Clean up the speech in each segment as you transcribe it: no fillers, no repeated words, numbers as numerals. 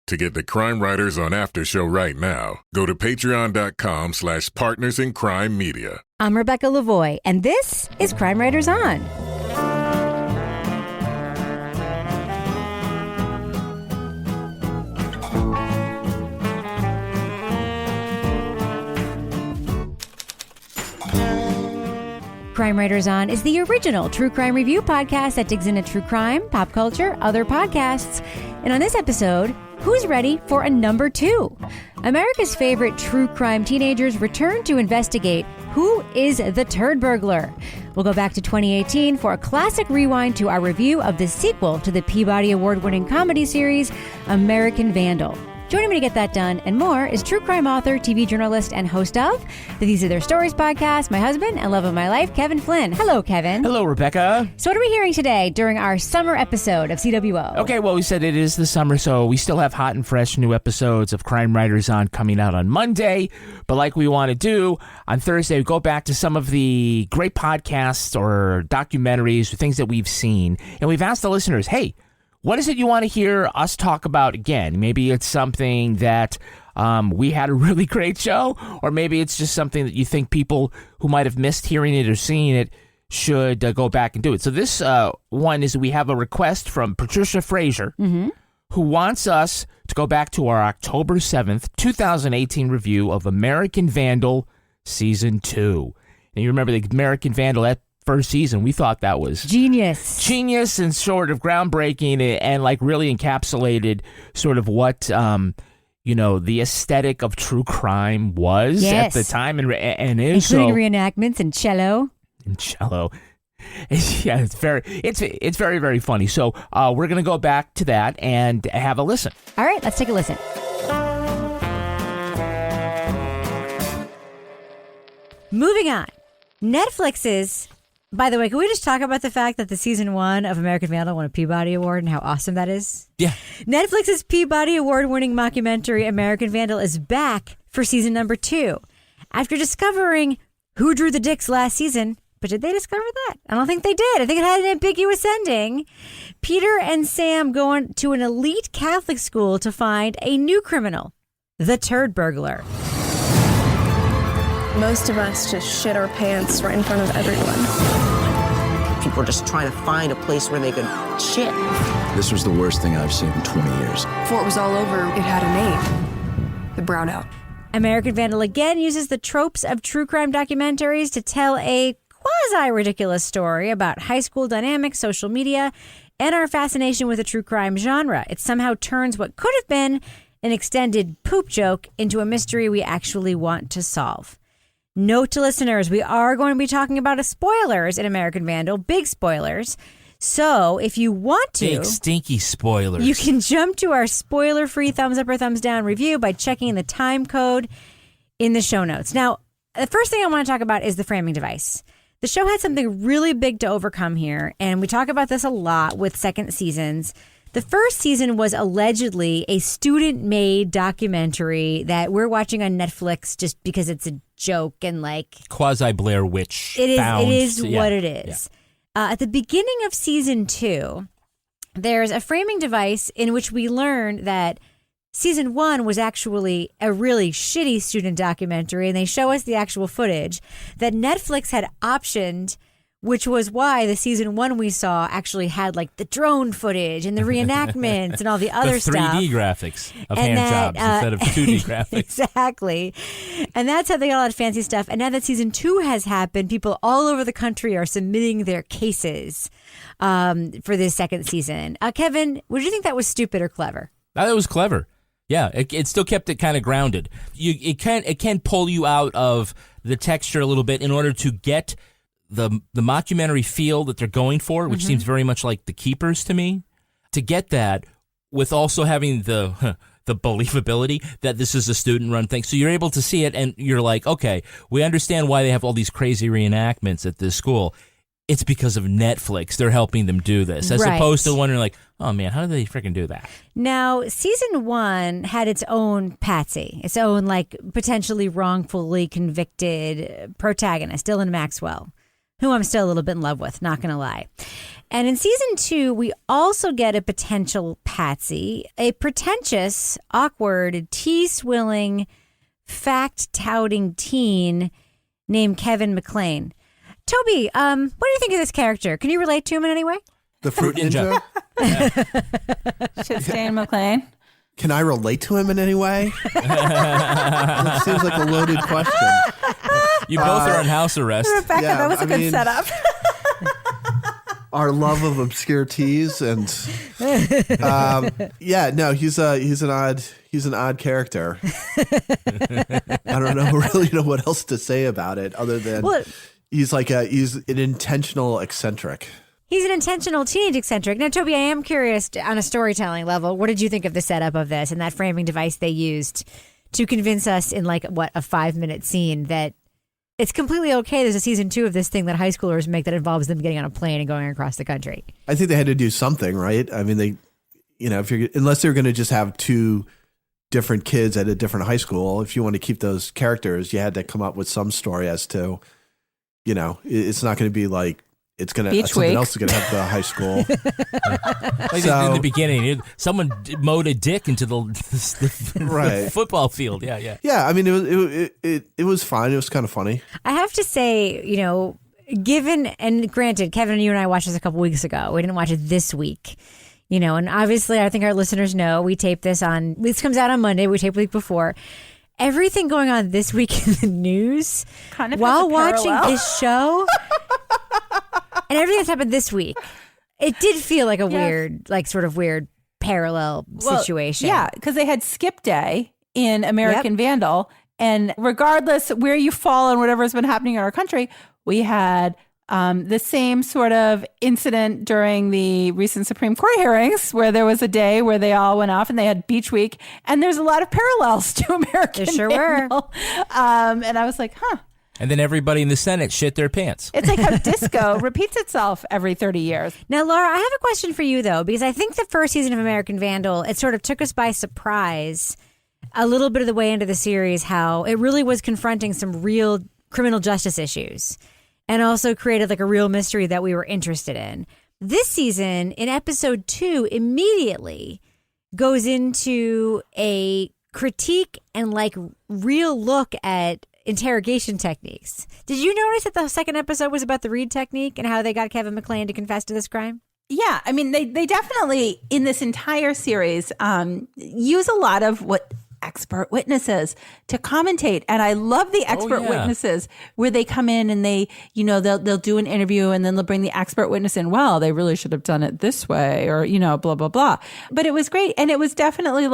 To get the Crime Writers on After Show right now, go to patreon.com/partnersincrimemedia. I'm Rebecca Lavoie, and this is Crime Writers On. Crime Writers On is the original true crime review podcast that digs into true crime, pop culture, other podcasts. And on this episode, who's ready for a number 2? America's favorite true crime teenagers return to investigate who is the Turd Burglar. We'll go back to 2018 for a classic rewind to our review of the sequel to the Peabody Award-winning comedy series, American Vandal. Joining me to get that done and more is true crime author, TV journalist, and host of the These Are Their Stories podcast, my husband and love of my life, Kevin Flynn. Hello, Kevin. Hello, Rebecca. So what are we hearing today during our summer episode of CWO? Okay, well, we said it is the summer, so we still have hot and fresh new episodes of Crime Writers On coming out on Monday. But like we want to do, on Thursday, we go back to some of the great podcasts or documentaries or things that we've seen. And we've asked the listeners, hey, what is it you want to hear us talk about again? Maybe it's something that we had a really great show, or maybe it's just something that you think people who might have missed hearing it or seeing it should go back and do it. So this one is we have a request from Patricia Frazier, who wants us to go back to our October 7th, 2018 review of American Vandal Season 2. And you remember the American Vandal, that first season, we thought that was Genius and sort of groundbreaking and like really encapsulated sort of what the aesthetic of true crime was at the time and is, including reenactments and cello. Yeah, it's very, very funny. So we're gonna go back to that and have a listen. All right, let's take a listen. Moving on, Netflix's. By the way, can we just talk about the fact that the season 1 of American Vandal won a Peabody Award and how awesome that is? Yeah. Netflix's Peabody Award-winning mockumentary American Vandal is back for season number 2. After discovering who drew the dicks last season, but did they discover that? I don't think they did. I think it had an ambiguous ending. Peter and Sam go on to an elite Catholic school to find a new criminal, the Turd Burglar. Most of us just shit our pants right in front of everyone. People are just trying to find a place where they could shit. This was the worst thing I've seen in 20 years. Before it was all over, it had a name. The Brownout. American Vandal again uses the tropes of true crime documentaries to tell a quasi-ridiculous story about high school dynamics, social media, and our fascination with the true crime genre. It somehow turns what could have been an extended poop joke into a mystery we actually want to solve. Note to listeners, we are going to be talking about spoilers in American Vandal, big spoilers. So if you want to... Big stinky spoilers. You can jump to our spoiler-free thumbs up or thumbs down review by checking the time code in the show notes. Now, the first thing I want to talk about is the framing device. The show had something really big to overcome here, and we talk about this a lot with second seasons. The first season was allegedly a student-made documentary that we're watching on Netflix just because it's a joke and like... Quasi-Blair Witch. It is Yeah. what it is. Yeah. At the beginning of season 2, there's a framing device in which we learn that season 1 was actually a really shitty student documentary, and they show us the actual footage that Netflix had optioned, which was why the season 1 we saw actually had like the drone footage and the reenactments and all the other stuff. The 3D graphics of hand jobs instead of 2D graphics. Exactly. And that's how they got all that fancy stuff. And now that season 2 has happened, people all over the country are submitting their cases for this second season. Kevin, would you think that was stupid or clever? I thought it was clever. Yeah, it still kept it kind of grounded. It can pull you out of the texture a little bit in order to get the mockumentary feel that they're going for, which seems very much like The Keepers to me. To get that with also having the believability that this is a student-run thing. So you're able to see it and you're like, okay, we understand why they have all these crazy reenactments at this school. It's because of Netflix. They're helping them do this. As opposed to wondering like, oh man, how did they freaking do that? Now, season 1 had its own patsy, its own like potentially wrongfully convicted protagonist, Dylan Maxwell, who I'm still a little bit in love with, not going to lie. And in season 2, we also get a potential Patsy, a pretentious, awkward, tea-swilling, fact-touting teen named Kevin McLean. Toby, what do you think of this character? Can you relate to him in any way? The Fruit Ninja? Shane McLean. Can I relate to him in any way? That seems like a loaded question. You both are on house arrest. Rebecca, that was a good setup. Our love of obscure teas and he's an odd character. I don't really know what else to say about it other than he's an intentional eccentric. He's an intentional teenage eccentric. Now, Toby, I am curious on a storytelling level, what did you think of the setup of this and that framing device they used to convince us in a 5-minute scene that it's completely okay. There's a season 2 of this thing that high schoolers make that involves them getting on a plane and going across the country. I think they had to do something, right? I mean, unless they're going to just have 2 different kids at a different high school, if you want to keep those characters, you had to come up with some story as to, it's not going to be like, it's going to something else is going to have the high school. In the beginning, someone mowed a dick into the football field. Yeah. Yeah, I mean, it was fine. It was kind of funny. I have to say, given, and granted, Kevin, you and I watched this a couple weeks ago. We didn't watch it this week. And obviously, I think our listeners know we tape this comes out on Monday. We tape the week before. Everything going on this week in the news kind of while watching this show and everything that's happened this week, it did feel like a weird parallel situation. Yeah, because they had skip day in American Vandal, and regardless where you fall and whatever has been happening in our country, we had the same sort of incident during the recent Supreme Court hearings where there was a day where they all went off and they had Beach Week, and there's a lot of parallels to American Vandal. And I was like, huh. And then everybody in the Senate shit their pants. It's like how disco repeats itself every 30 years. Now, Laura, I have a question for you, though, because I think the first season of American Vandal, it sort of took us by surprise a little bit of the way into the series, how it really was confronting some real criminal justice issues and also created a real mystery that we were interested in. This season, in episode 2, immediately goes into a critique and real look at interrogation techniques. Did you notice that the second episode was about the Reed technique and how they got Kevin McLean to confess to this crime? Yeah, I mean, they definitely, in this entire series, use a lot of what expert witnesses to commentate. And I love the expert witnesses where they come in and they, they'll do an interview and then they'll bring the expert witness in. Well, they really should have done it this way or, blah, blah, blah. But it was great. And it was definitely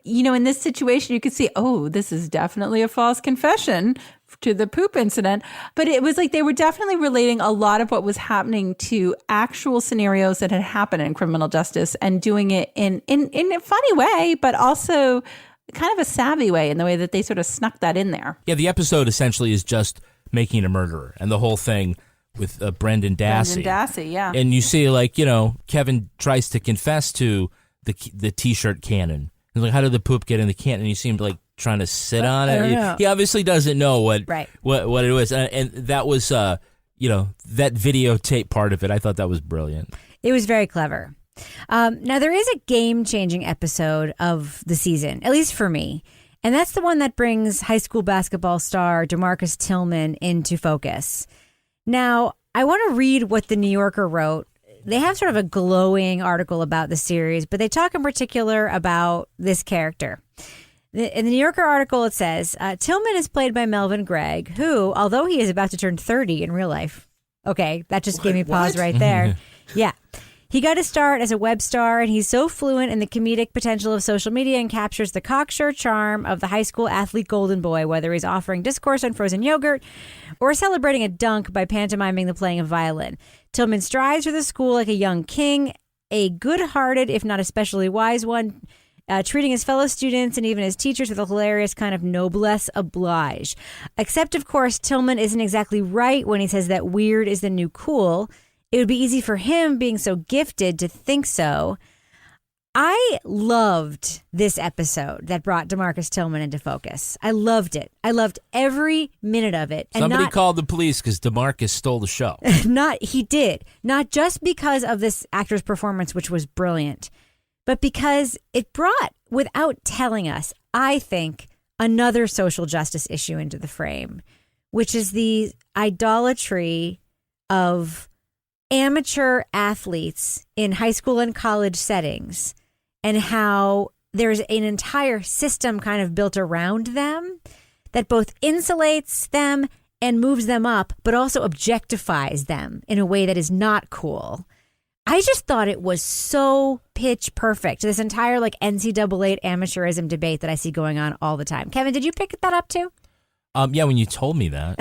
in this situation, you could see, oh, this is definitely a false confession to the poop incident. But it was they were definitely relating a lot of what was happening to actual scenarios that had happened in criminal justice and doing it in a funny way, but also kind of a savvy way in the way that they sort of snuck that in there. Yeah, the episode essentially is just making a murderer and the whole thing with Brendan Dassey. Yeah. And you see, Kevin tries to confess to the T-shirt cannon. He's like, how did the poop get in the cannon? And he seemed trying to sit on it. He obviously doesn't know what it was. And that was, that videotape part of it. I thought that was brilliant. It was very clever. Now, there is a game-changing episode of the season, at least for me, and that's the one that brings high school basketball star DeMarcus Tillman into focus. Now, I want to read what the New Yorker wrote. They have sort of a glowing article about the series, but they talk in particular about this character. In the New Yorker article, it says, Tillman is played by Melvin Gregg, who, although he is about to turn 30 in real life, okay, that just gave me pause right there. Yeah. He got his start as a web star, and he's so fluent in the comedic potential of social media and captures the cocksure charm of the high school athlete golden boy, whether he's offering discourse on frozen yogurt or celebrating a dunk by pantomiming the playing of violin. Tillman strives for the school like a young king, a good-hearted, if not especially wise one, treating his fellow students and even his teachers with a hilarious kind of noblesse oblige. Except, of course, Tillman isn't exactly right when he says that weird is the new cool. It would be easy for him, being so gifted, to think so. I loved this episode that brought DeMarcus Tillman into focus. I loved it. I loved every minute of it. And Somebody called the police because DeMarcus stole the show. He did. Not just because of this actor's performance, which was brilliant, but because it brought, without telling us, I think, another social justice issue into the frame, which is the idolatry of amateur athletes in high school and college settings, and how there's an entire system kind of built around them that both insulates them and moves them up, but also objectifies them in a way that is not cool. I just thought it was so pitch perfect, this entire like NCAA amateurism debate that I see going on all the time. Kevin, did you pick that up too? Yeah, when you told me that.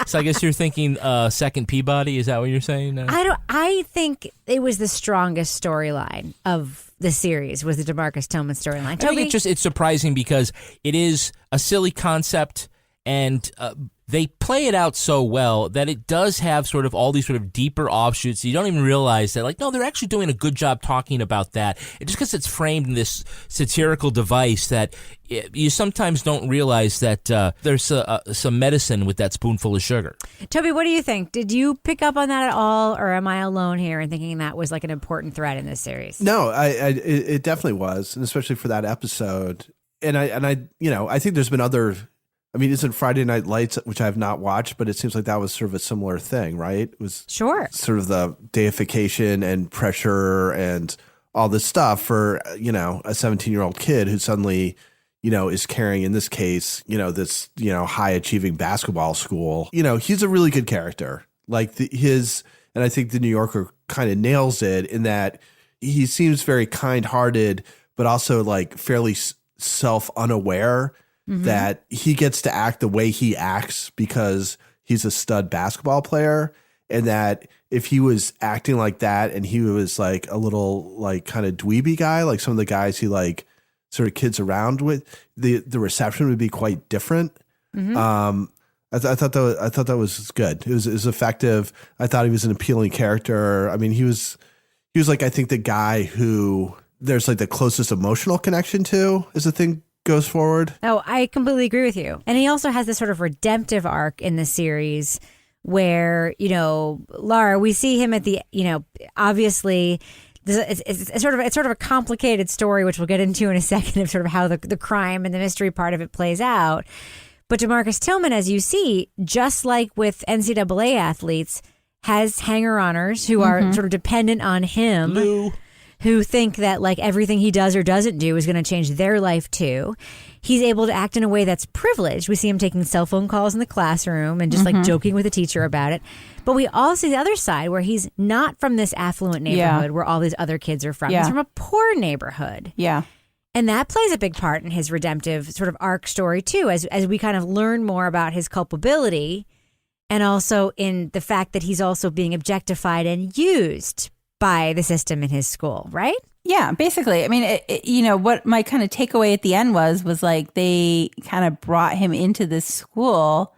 So I guess you're thinking second Peabody. Is that what you're saying? I think it was the strongest storyline of the series. Was the DeMarcus Tillman storyline? I think it's surprising because it is a silly concept, and they play it out so well that it does have sort of all these sort of deeper offshoots. You don't even realize that, like, no, they're actually doing a good job talking about that. It just because it's framed in this satirical device that you sometimes don't realize that there's some medicine with that spoonful of sugar. Toby, what do you think? Did you pick up on that at all, or am I alone here in thinking that was like an important thread in this series? No, it definitely was, and especially for that episode. And I think there's been other. I mean, isn't Friday Night Lights, which I have not watched, but it seems like that was sort of a similar thing, right? It was sure sort of the deification and pressure and all this stuff for, a 17-year-old kid who suddenly, is carrying, in this case, this, high achieving basketball school. He's a really good character. Like and I think the New Yorker kind of nails it in that he seems very kind-hearted, but also like fairly self-unaware. Mm-hmm. That he gets to act the way he acts because he's a stud basketball player, and that if he was acting like that and he was like a little like kind of dweeby guy, like some of the guys he like sort of kids around with, the reception would be quite different. Mm-hmm. I thought that was good. It was effective. I thought he was an appealing character. I mean, he was like, I think the guy who there's like the closest emotional connection to as the thing goes forward. Oh, I completely agree with you. And he also has this sort of redemptive arc in the series where, Laura, we see him at the, obviously it's sort of a complicated story, which we'll get into in a second, of sort of how the crime and the mystery part of it plays out. But DeMarcus Tillman, as you see, just like with NCAA athletes, has hanger-oners who are sort of dependent on him. Who think that like everything he does or doesn't do is going to change their life too. He's able to act in a way that's privileged. We see him taking cell phone calls in the classroom and just like joking with the teacher about it. But we all see the other side where he's not from this affluent neighborhood where all these other kids are from. He's from a poor neighborhood. Yeah. And that plays a big part in his redemptive sort of arc story too, as we kind of learn more about his culpability, and also in the fact that he's also being objectified and used by the system in his school, right? Yeah, basically. I mean, what my kind of takeaway at the end was like they kind of brought him into this school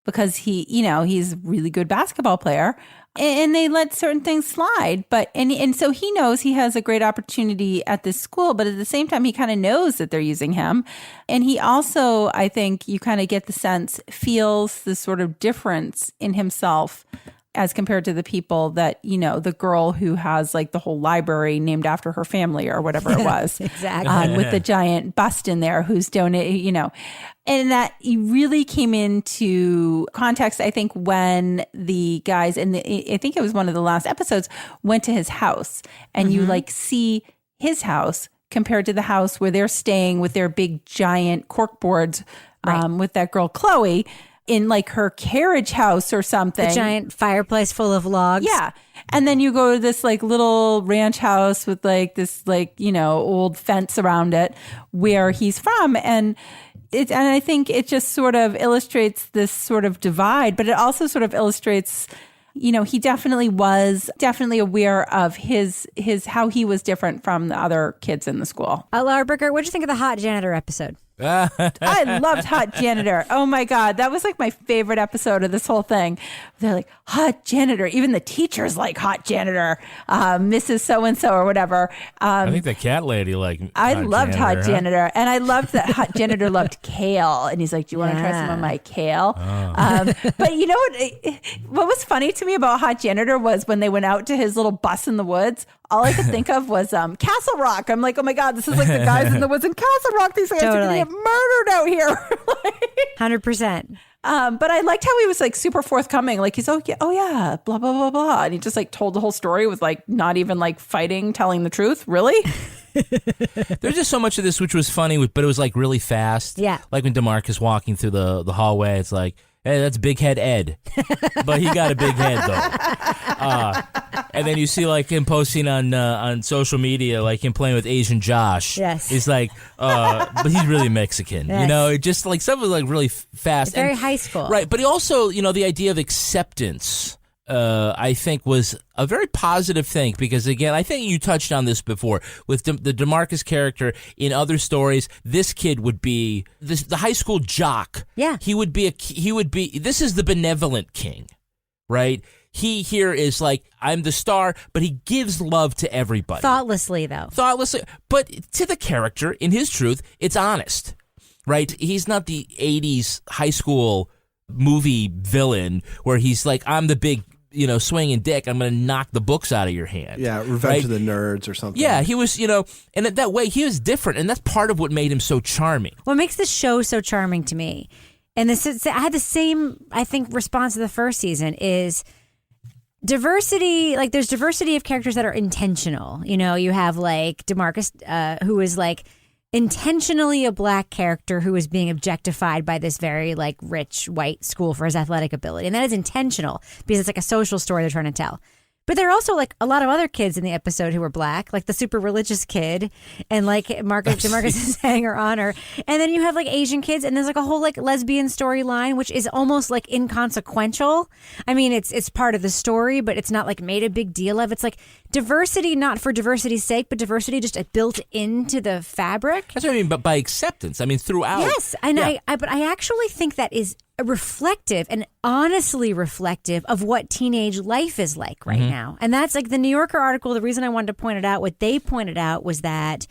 because he's a really good basketball player, and they let certain things slide. But and so he knows he has a great opportunity at this school, but at the same time, he kind of knows that they're using him. And he also, I think you kind of get the sense, feels this sort of difference in himself as compared to the people that, the girl who has like the whole library named after her family or whatever it was. Exactly. With the giant bust in there who's donated, and that he really came into context, I think, when the guys, and I think it was one of the last episodes, went to his house, and you like see his house compared to the house where they're staying with their big giant corkboards with that girl, Chloe, in like her carriage house or something. The giant fireplace full of logs. Yeah. And then you go to this like little ranch house with like this like, old fence around it where he's from. And I think it just sort of illustrates this sort of divide, but it also sort of illustrates, he definitely was aware of his how he was different from the other kids in the school. Laura Bricker, what did you think of the hot janitor episode? I loved Hot Janitor. Oh my God. That was like my favorite episode of this whole thing. They're like, Hot Janitor. Even the teachers like Hot Janitor, Mrs. So-and-so or whatever. I think the cat lady I loved Hot Janitor. And I loved that Hot Janitor loved kale. And he's like, do you want to try some of my kale? But you know what was funny to me about Hot Janitor was when they went out to his little bus in the woods, all I could think of was Castle Rock. I'm like, oh my God, this is like the guys in the woods in Castle Rock. These guys are going to get murdered out here. 100%. But I liked how he was like super forthcoming. Like he's, oh yeah, blah, blah, blah, blah. And he just like told the whole story with like not even like fighting, telling the truth. Really? There's just so much of this which was funny, but it was like really fast. Yeah. Like when DeMarcus walking through the hallway, it's like, hey, that's Big Head Ed. But he got a big head, though. And then you see, like, him posting on social media, like, him playing with Asian Josh. Yes. He's like, but he's really Mexican. Yes. You know, it just, like, something, like, really fast. It's very high school. Right, but he also, you know, the idea of acceptance, I think, was a very positive thing because, again, I think you touched on this before with the DeMarcus character in other stories. This kid would be the high school jock. Yeah, he would be. This is the benevolent king, right? He here is like, I'm the star, but he gives love to everybody. Thoughtlessly, though. But to the character, in his truth, it's honest, right? He's not the 80s high school movie villain where he's like, I'm the big, you know, swinging dick. I'm going to knock the books out of your hand. Yeah, Revenge of the Nerds or something. Yeah, he was, you know, and that way he was different, and that's part of what made him so charming. What makes the show so charming to me, and I had the same, I think, response to the first season is diversity. Like, there's diversity of characters that are intentional. You know, you have like DeMarcus, who is like intentionally a black character who is being objectified by this very like rich white school for his athletic ability. And that is intentional because it's like a social story they're trying to tell. But there are also like a lot of other kids in the episode who were black, like the super religious kid and like DeMarcus' hanger on her. And then you have like Asian kids and there's like a whole like lesbian storyline, which is almost like inconsequential. I mean, it's part of the story, but it's not like made a big deal of. It's like diversity, not for diversity's sake, but diversity just built into the fabric. That's what I mean, but by acceptance. I mean, throughout. Yes, and yeah. But I actually think that is reflective and honestly reflective of what teenage life is like right now. And that's like the New Yorker article. The reason I wanted to point it out, what they pointed out was that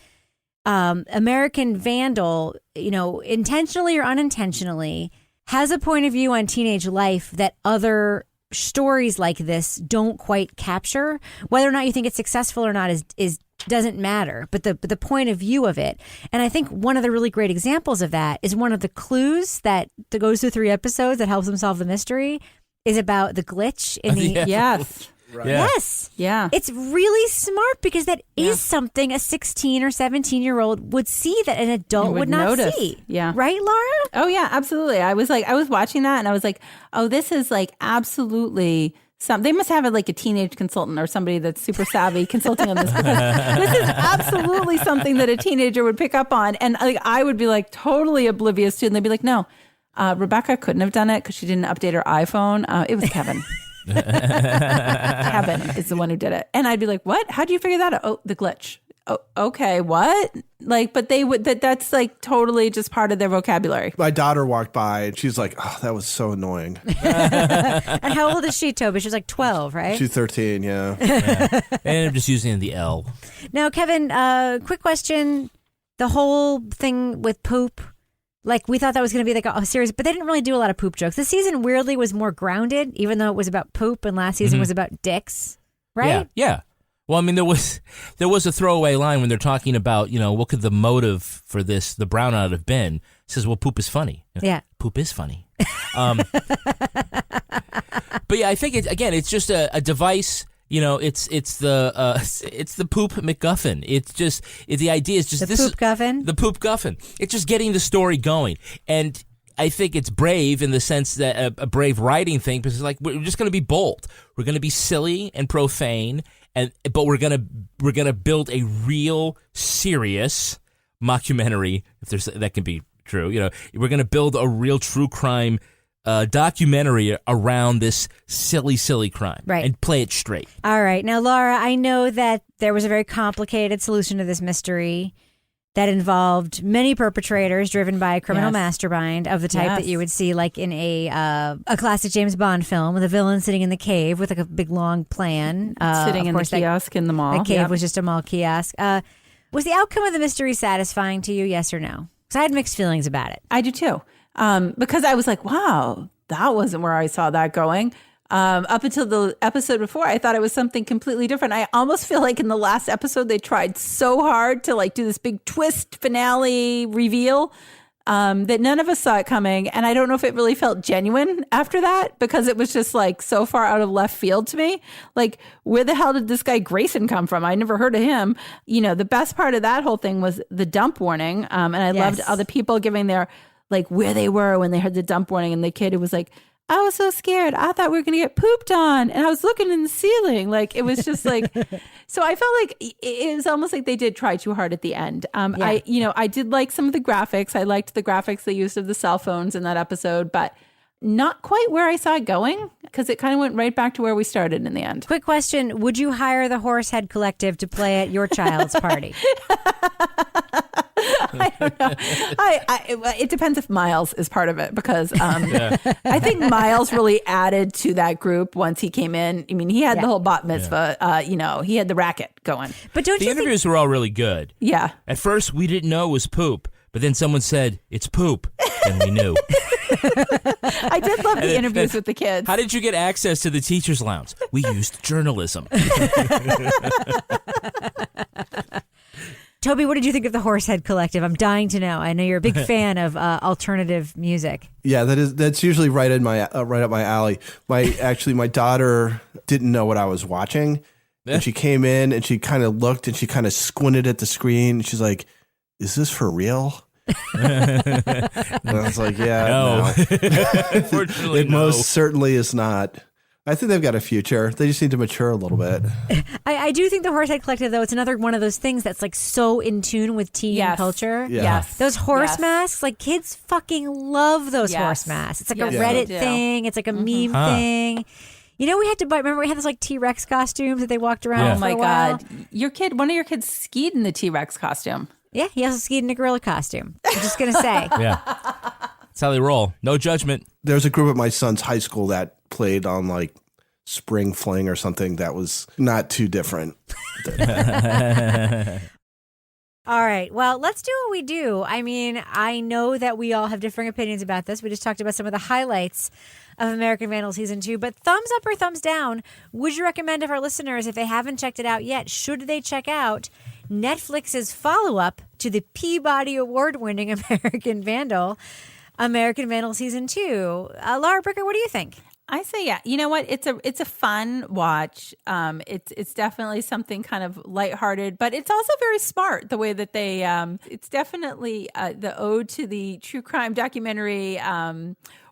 American Vandal, you know, intentionally or unintentionally, has a point of view on teenage life that other stories like this don't quite capture. Whether or not you think it's successful or not is doesn't matter, but the point of view of it. And I think one of the really great examples of that is one of the clues that goes through 3 episodes that helps them solve the mystery is about the glitch in the Yes. Right. Yeah. Yes. Yeah. It's really smart because that is something a 16 or 17-year-old would see that an adult would not notice. see. Yeah. Right, Laura? Oh yeah, absolutely. I was watching that and I was like, oh, this is like absolutely they must have like a teenage consultant or somebody that's super savvy consulting on this because this is absolutely something that a teenager would pick up on. And like, I would be like totally oblivious to it. And they'd be like, no, Rebecca couldn't have done it because she didn't update her iPhone. It was Kevin. Kevin is the one who did it. And I'd be like, what? How do you figure that out? Oh, the glitch. Oh, okay. What? Like, but they would, that's like totally just part of their vocabulary. My daughter walked by and she's like, oh, that was so annoying. And how old is she, Toby? She's like 12, right? She's 13, yeah. And I'm just using the L. Now, Kevin, quick question. The whole thing with poop, like we thought that was going to be like a series, but they didn't really do a lot of poop jokes. This season weirdly was more grounded, even though it was about poop, and last season was about dicks, right? Yeah. Well, I mean, there was a throwaway line when they're talking about, you know, what could the motive for this, the brownout have been? It says, well, poop is funny. Yeah. Poop is funny. But yeah, I think it's just a device. You know, it's the poop MacGuffin. The idea is just the poop guffin. The poop guffin. It's just getting the story going, and I think it's brave in the sense that a brave writing thing, because it's like we're just going to be bold. We're going to be silly and profane, but we're gonna build a real serious mockumentary, if that can be true. You know, we're going to build a real true crime documentary around this silly crime, right, and play it straight. All right. Now, Laura, I know that there was a very complicated solution to this mystery. that involved many perpetrators driven by a criminal mastermind of the type that you would see like in a classic James Bond film with a villain sitting in the cave with like a big long plan. Sitting in the kiosk in the mall. The cave was just a mall kiosk. Was the outcome of the mystery satisfying to you, yes or no? Because I had mixed feelings about it. I do too. Because I was like, wow, that wasn't where I saw that going. Up until the episode before, I thought it was something completely different. I almost feel like in the last episode, they tried so hard to like do this big twist finale reveal that none of us saw it coming. And I don't know if it really felt genuine after that, because it was just like so far out of left field to me. Like, where the hell did this guy Grayson come from? I never heard of him. You know, the best part of that whole thing was the dump warning. And I loved other people giving their like where they were when they heard the dump warning. And the kid who was like, I was so scared. I thought we were going to get pooped on. And I was looking in the ceiling. Like, it was just like, so I felt like it was almost like they did try too hard at the end. I did like some of the graphics. I liked the graphics they used of the cell phones in that episode, but not quite where I saw it going, because it kind of went right back to where we started in the end. Quick question. Would you hire the Horsehead Collective to play at your child's party? I don't know. It depends if Miles is part of it, because I think Miles really added to that group once he came in. I mean, he had the whole bat mitzvah, he had the racket going. But don't the you interviews were all really good. Yeah. At first, we didn't know it was poop, but then someone said, it's poop, and we knew. I did love the interviews with the kids. How did you get access to the teacher's lounge? We used journalism. Toby, what did you think of the Horsehead Collective? I'm dying to know. I know you're a big fan of alternative music. Yeah, that's usually right up my alley. My daughter didn't know what I was watching, and she came in and she kind of looked and she kind of squinted at the screen. She's like, "Is this for real?" And I was like, "Yeah, no. Unfortunately, it most certainly is not." I think they've got a future. They just need to mature a little bit. I do think the Horsehead Collective, though, it's another one of those things that's like so in tune with teen culture. Yeah. Yes. Those horse masks, like kids fucking love those horse masks. It's like a Reddit thing. It's like a meme thing. You know, we had to buy, remember we had this like T-Rex costumes that they walked around Oh for my a while? God. One of your kids skied in the T-Rex costume. Yeah, he also skied in a gorilla costume. I'm just going to say. Yeah. That's how they roll. No judgment. There's a group at my son's high school that played on like Spring Fling or something that was not too different. All right. Well, let's do what we do. I mean, I know that we all have differing opinions about this. We just talked about some of the highlights of American Vandal Season 2. But thumbs up or thumbs down, would you recommend of our listeners, if they haven't checked it out yet, should they check out Netflix's follow-up to the Peabody Award-winning American Vandal Season 2? Laura Bricker, what do you think? I say, yeah. You know what? It's a fun watch. It's definitely something kind of lighthearted, but it's also very smart the way that they. It's definitely the ode to the true crime documentary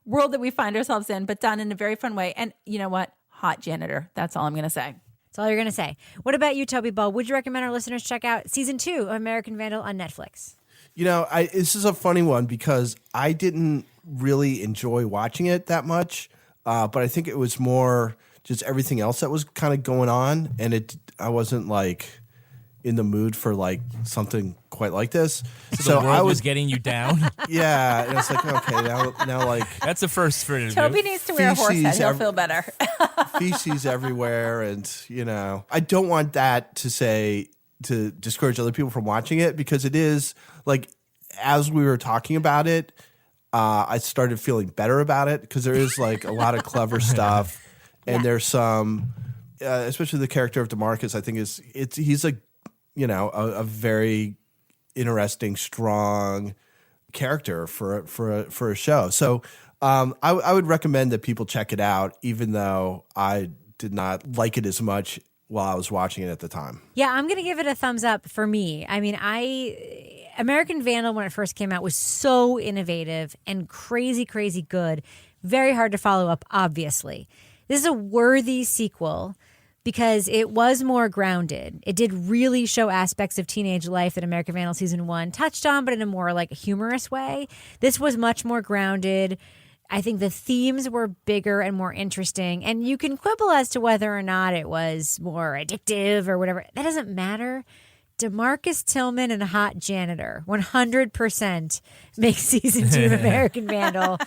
world that we find ourselves in, but done in a very fun way. And you know what? Hot janitor. That's all I'm going to say. That's all you're going to say. What about you, Toby Ball? Would you recommend our listeners check out Season 2 of American Vandal on Netflix? You know, this is a funny one because I didn't really enjoy watching it that much. But I think it was more just everything else that was kind of going on, and I wasn't like in the mood for like something quite like this. So the world was getting you down. Yeah, and it's like okay, now like that's the first for interview. Toby needs to wear a horse head. He'll feel better. Feces everywhere, and I don't want that to discourage other people from watching it, because it is like, as we were talking about it, I started feeling better about it, because there is like a lot of clever stuff, and there's some, especially the character of DeMarcus. I think he's like, a very interesting, strong character for a show. So I would recommend that people check it out, even though I did not like it as much while I was watching it at the time. Yeah, I'm going to give it a thumbs up for me. I mean, American Vandal, when it first came out, was so innovative and crazy, crazy good. Very hard to follow up, obviously. This is a worthy sequel because it was more grounded. It did really show aspects of teenage life that American Vandal Season 1 touched on, but in a more like humorous way. This was much more grounded. I think the themes were bigger and more interesting. And you can quibble as to whether or not it was more addictive or whatever. That doesn't matter. DeMarcus Tillman and Hot Janitor 100% makes season 2 of American Vandal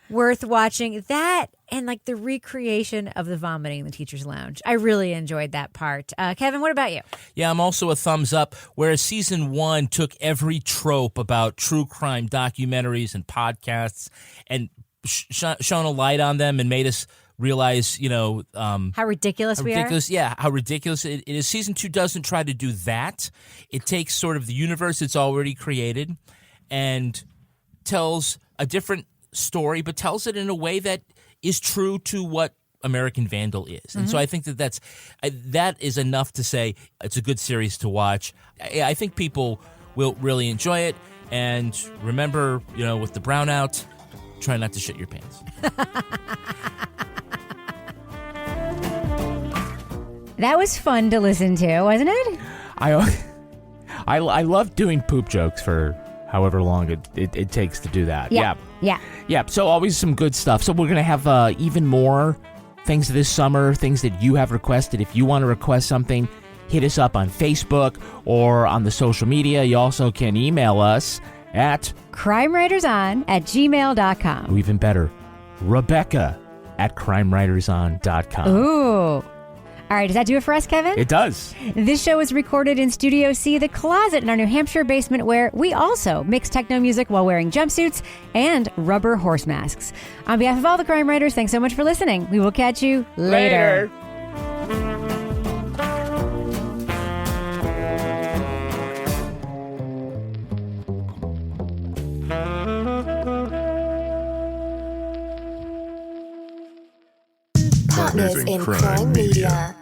worth watching. That and like the recreation of the vomiting in the teacher's lounge. I really enjoyed that part. Kevin, what about you? Yeah, I'm also a thumbs up. Whereas season 1 took every trope about true crime documentaries and podcasts and shone a light on them and made us realize, how ridiculous we are. Yeah, how ridiculous it is. Season 2 doesn't try to do that. It takes sort of the universe it's already created and tells a different story, but tells it in a way that is true to what American Vandal is. And so I think that is enough to say it's a good series to watch. I think people will really enjoy it. And remember, with the brownout, try not to shit your pants. That was fun to listen to, wasn't it? I love doing poop jokes for however long it takes to do that. Yeah. So always some good stuff. So we're going to have even more things this summer, things that you have requested. If you want to request something, hit us up on Facebook or on the social media. You also can email us at crimewriterson@gmail.com. Even better, Rebecca at crimewriterson.com. Ooh. All right, does that do it for us, Kevin? It does. This show was recorded in Studio C, the closet in our New Hampshire basement, where we also mix techno music while wearing jumpsuits and rubber horse masks. On behalf of all the crime writers, thanks so much for listening. We will catch you later. Partners in Crime Media.